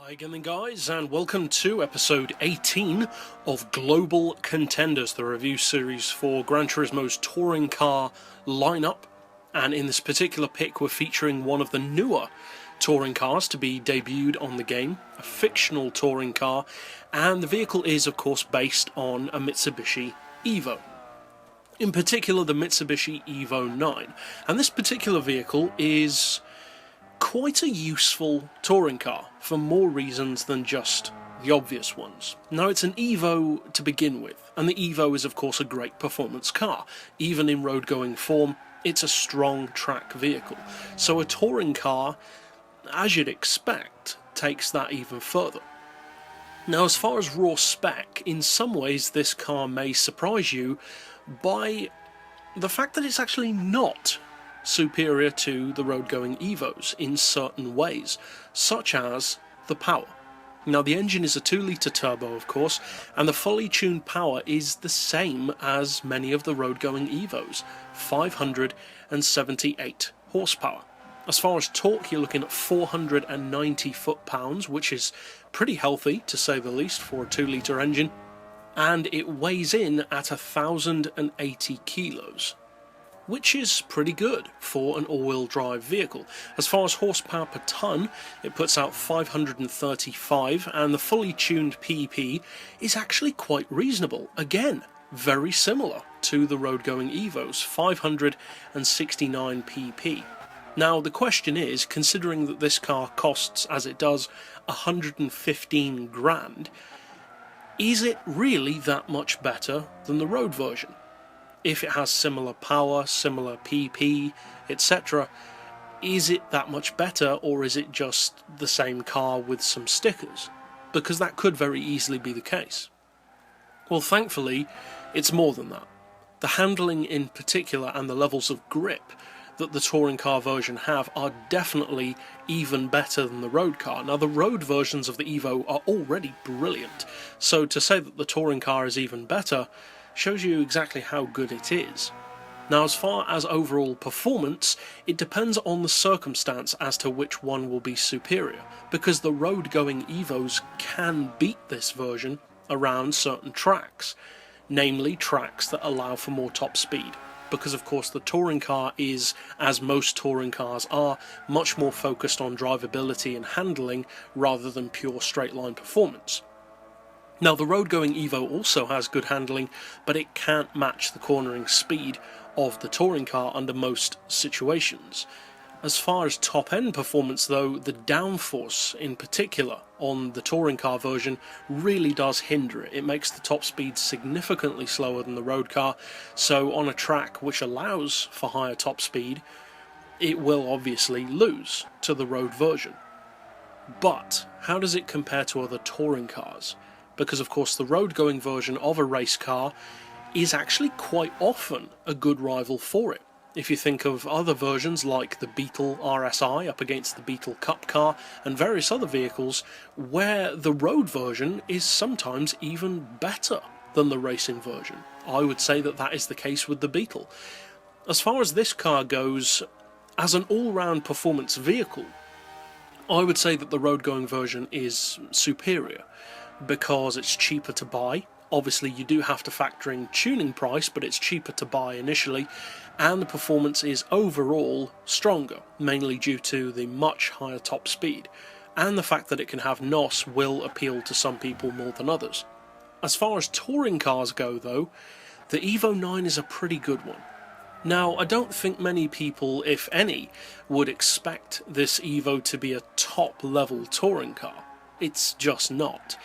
Hi again then guys, and welcome to episode 18 of Global Contenders, the review series for Gran Turismo's touring car lineup. And in this particular pick we're featuring one of the newer touring cars to be debuted on the game, a fictional touring car, and the vehicle is of course based on a Mitsubishi Evo. In particular the Mitsubishi Evo 9, and this particular vehicle is quite a useful touring car for more reasons than just the obvious ones. Now, it's an Evo to begin with, and the Evo is of course a great performance car. Even in road going form, it's a strong track vehicle. So a touring car, as you'd expect, takes that even further. Now, as far as raw spec, in some ways this car may surprise you by the fact that it's actually not superior to the road-going Evos in certain ways, such as the power. Now, the engine is a 2-litre turbo, of course, and the fully tuned power is the same as many of the road-going Evos, 578 horsepower. As far as torque, you're looking at 490 foot-pounds, which is pretty healthy, to say the least, for a 2-litre engine, and it weighs in at 1,080 kilos. Which is pretty good for an all-wheel drive vehicle. As far as horsepower per tonne, it puts out 535, and the fully tuned PP is actually quite reasonable. Again, very similar to the road-going Evos, 569 PP. Now, the question is, considering that this car costs, as it does, 115 grand, is it really that much better than the road version? If it has similar power, similar PP, etc., is it that much better, or is it just the same car with some stickers? Because that could very easily be the case. Well, thankfully, it's more than that. The handling in particular and the levels of grip that the touring car version have are definitely even better than the road car. Now, the road versions of the Evo are already brilliant, so to say that the touring car is even better shows you exactly how good it is. Now, as far as overall performance, it depends on the circumstance as to which one will be superior, because the road-going Evos can beat this version around certain tracks, namely tracks that allow for more top speed, because of course the touring car is, as most touring cars are, much more focused on drivability and handling rather than pure straight-line performance. Now, the road-going Evo also has good handling, but it can't match the cornering speed of the touring car under most situations. As far as top-end performance though, the downforce in particular on the touring car version really does hinder it. It makes the top speed significantly slower than the road car, so on a track which allows for higher top speed, it will obviously lose to the road version. But how does it compare to other touring cars? Because of course the road-going version of a race car is actually quite often a good rival for it. If you think of other versions like the Beetle RSI up against the Beetle Cup car and various other vehicles, where the road version is sometimes even better than the racing version. I would say that that is the case with the Beetle. As far as this car goes, as an all-round performance vehicle, I would say that the road-going version is superior, because it's cheaper to buy. Obviously you do have to factor in tuning price, but it's cheaper to buy initially, and the performance is overall stronger, mainly due to the much higher top speed, and the fact that it can have NOS will appeal to some people more than others. As far as touring cars go though, the Evo 9 is a pretty good one. Now, I don't think many people, if any, would expect this Evo to be a top-level touring car. It's just not.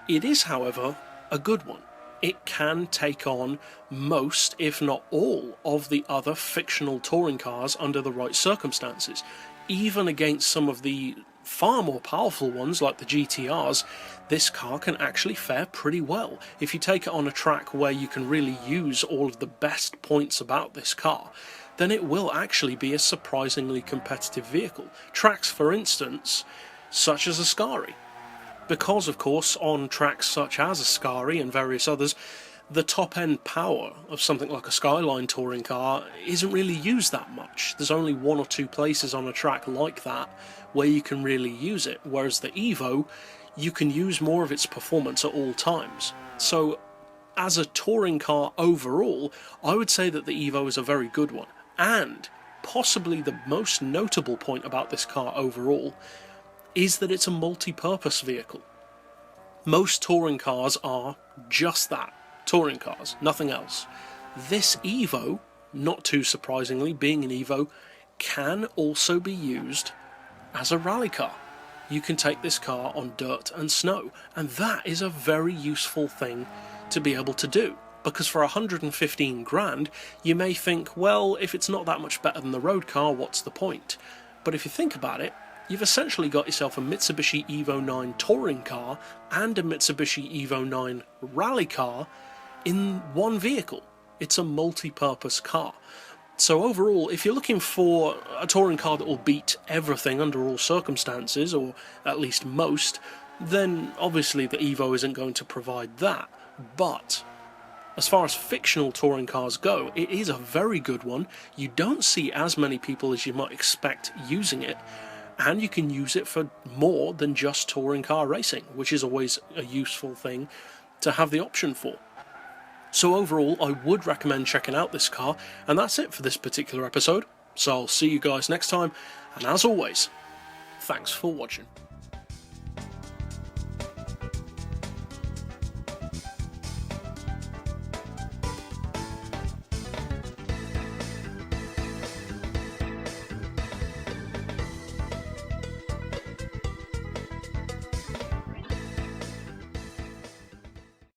It is, however, a good one. It can take on most, if not all, of the other fictional touring cars under the right circumstances. Even against some of the far more powerful ones like the GTRs, this car can actually fare pretty well. If you take it on a track where you can really use all of the best points about this car, then it will actually be a surprisingly competitive vehicle. Tracks, for instance, such as Ascari. Because, of course, on tracks such as Ascari and various others, the top end power of something like a Skyline touring car isn't really used that much. There's only one or two places on a track like that where you can really use it, whereas the Evo, you can use more of its performance at all times. So as a touring car overall, I would say that the Evo is a very good one. And possibly the most notable point about this car overall is that it's a multi-purpose vehicle. Most touring cars are just that, touring cars, nothing else. This Evo, not too surprisingly, being an Evo, can also be used as a rally car. You can take this car on dirt and snow, and that is a very useful thing to be able to do. Because for 115 grand, you may think, well, if it's not that much better than the road car, what's the point? But if you think about it, you've essentially got yourself a Mitsubishi Evo 9 touring car and a Mitsubishi Evo 9 rally car in one vehicle. It's a multi-purpose car. So overall, if you're looking for a touring car that will beat everything under all circumstances, or at least most, then obviously the Evo isn't going to provide that. But as far as fictional touring cars go, it is a very good one. You don't see as many people as you might expect using it, and you can use it for more than just touring car racing, which is always a useful thing to have the option for. So overall, I would recommend checking out this car, and that's it for this particular episode. So I'll see you guys next time, and as always, thanks for watching.